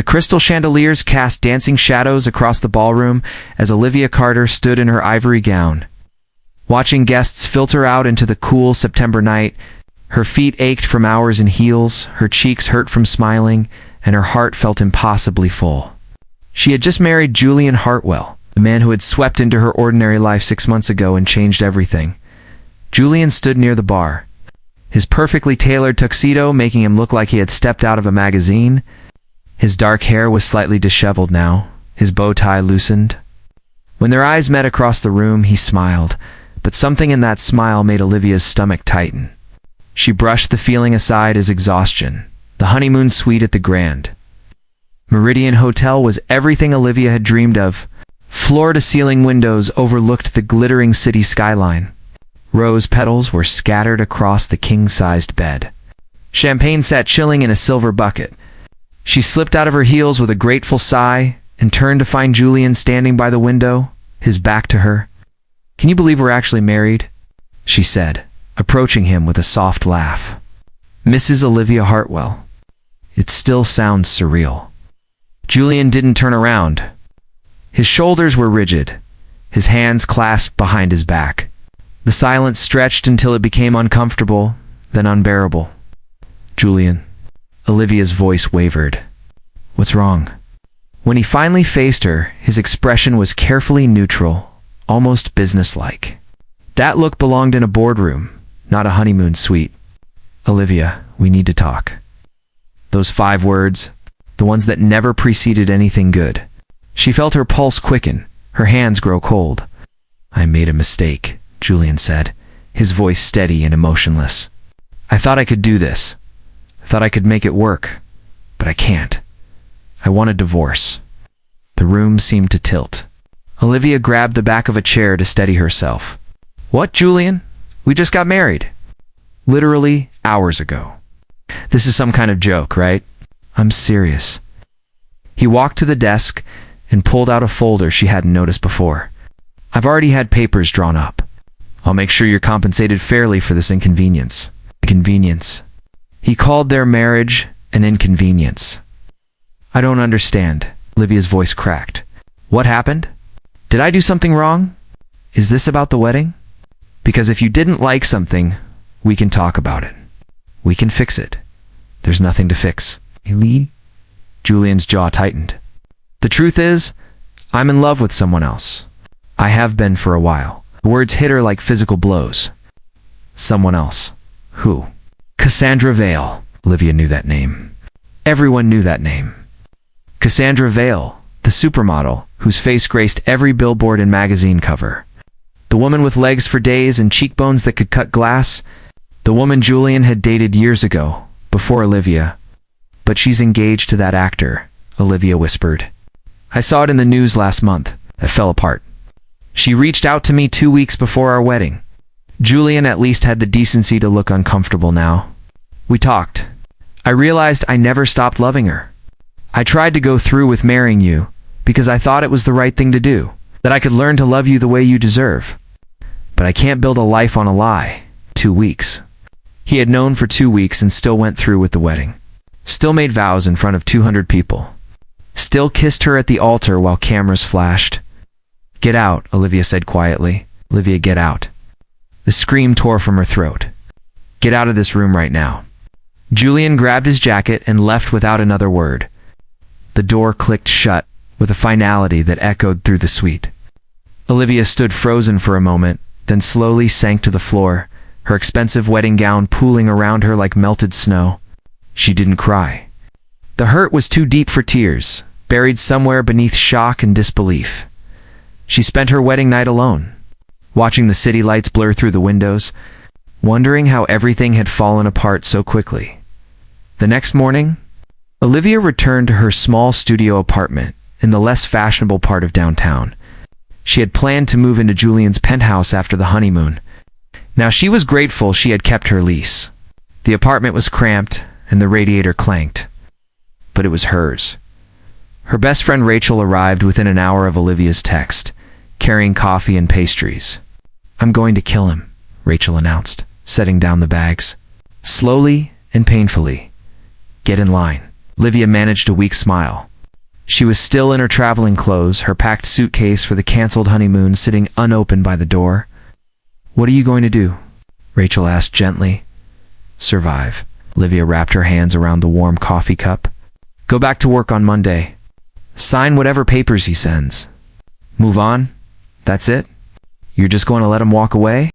The crystal chandeliers cast dancing shadows across the ballroom as Olivia Carter stood in her ivory gown. Watching guests filter out into the cool September night, her feet ached from hours in heels, her cheeks hurt from smiling, and her heart felt impossibly full. She had just married Julian Hartwell, the man who had swept into her ordinary life 6 months ago and changed everything. Julian stood near the bar, his perfectly tailored tuxedo making him look like he had stepped out of a magazine. His dark hair was slightly disheveled now, his bow tie loosened. When their eyes met across the room, he smiled, but something in that smile made Olivia's stomach tighten. She brushed the feeling aside as exhaustion. The honeymoon suite at the Grand Meridian Hotel was everything Olivia had dreamed of. Floor-to-ceiling windows overlooked the glittering city skyline. Rose petals were scattered across the king-sized bed. Champagne sat chilling in a silver bucket. She slipped out of her heels with a grateful sigh and turned to find Julian standing by the window, his back to her. "Can you believe we're actually married?" she said, approaching him with a soft laugh. "Mrs. Olivia Hartwell." It still sounds surreal. Julian didn't turn around. His shoulders were rigid, his hands clasped behind his back. The silence stretched until it became uncomfortable, then unbearable. "Julian." Olivia's voice wavered. "What's wrong?" When he finally faced her, his expression was carefully neutral, almost businesslike. That look belonged in a boardroom, not a honeymoon suite. "Olivia, we need to talk." Those 5 words, the ones that never preceded anything good. She felt her pulse quicken, her hands grow cold. "I made a mistake," Julian said, his voice steady and emotionless. "I thought I could do this. I thought I could make it work, but I can't. I want a divorce." The room seemed to tilt. Olivia grabbed the back of a chair to steady herself. "What, Julian? We just got married. Literally hours ago. This is some kind of joke, right?" "I'm serious." He walked to the desk and pulled out a folder she hadn't noticed before. "I've already had papers drawn up. I'll make sure you're compensated fairly for this inconvenience." Inconvenience. He called their marriage an inconvenience. "I don't understand." Olivia's voice cracked. "What happened? Did I do something wrong? Is this about the wedding? Because if you didn't like something, we can talk about it. We can fix it. There's nothing to fix." "Lee?" Julian's jaw tightened. "The truth is, I'm in love with someone else. I have been for a while." The words hit her like physical blows. Someone else. Who? Cassandra Vale. Olivia knew that name. Everyone knew that name. Cassandra Vale, the supermodel, whose face graced every billboard and magazine cover. The woman with legs for days and cheekbones that could cut glass. The woman Julian had dated years ago, before Olivia. "But she's engaged to that actor," Olivia whispered. "I saw it in the news last month. It fell apart. She reached out to me 2 weeks before our wedding." Julian at least had the decency to look uncomfortable now. "We talked. I realized I never stopped loving her. I tried to go through with marrying you because I thought it was the right thing to do, that I could learn to love you the way you deserve. But I can't build a life on a lie." 2 weeks. He had known for 2 weeks and still went through with the wedding. Still made vows in front of 200 people. Still kissed her at the altar while cameras flashed. "Get out," Olivia said quietly. "Olivia, get out." The scream tore from her throat. "Get out of this room right now." Julian grabbed his jacket and left without another word. The door clicked shut with a finality that echoed through the suite. Olivia stood frozen for a moment, then slowly sank to the floor, her expensive wedding gown pooling around her like melted snow. She didn't cry. The hurt was too deep for tears, buried somewhere beneath shock and disbelief. She spent her wedding night alone, watching the city lights blur through the windows, wondering how everything had fallen apart so quickly. The next morning, Olivia returned to her small studio apartment in the less fashionable part of downtown. She had planned to move into Julian's penthouse after the honeymoon. Now she was grateful she had kept her lease. The apartment was cramped and the radiator clanked. But it was hers. Her best friend Rachel arrived within an hour of Olivia's text, carrying coffee and pastries. "I'm going to kill him," Rachel announced, setting down the bags. Slowly and painfully. "Get in line." Olivia managed a weak smile. She was still in her traveling clothes, her packed suitcase for the canceled honeymoon sitting unopened by the door. "What are you going to do?" Rachel asked gently. "Survive." Olivia wrapped her hands around the warm coffee cup. "Go back to work on Monday. Sign whatever papers he sends. Move on? That's it? You're just going to let him walk away?"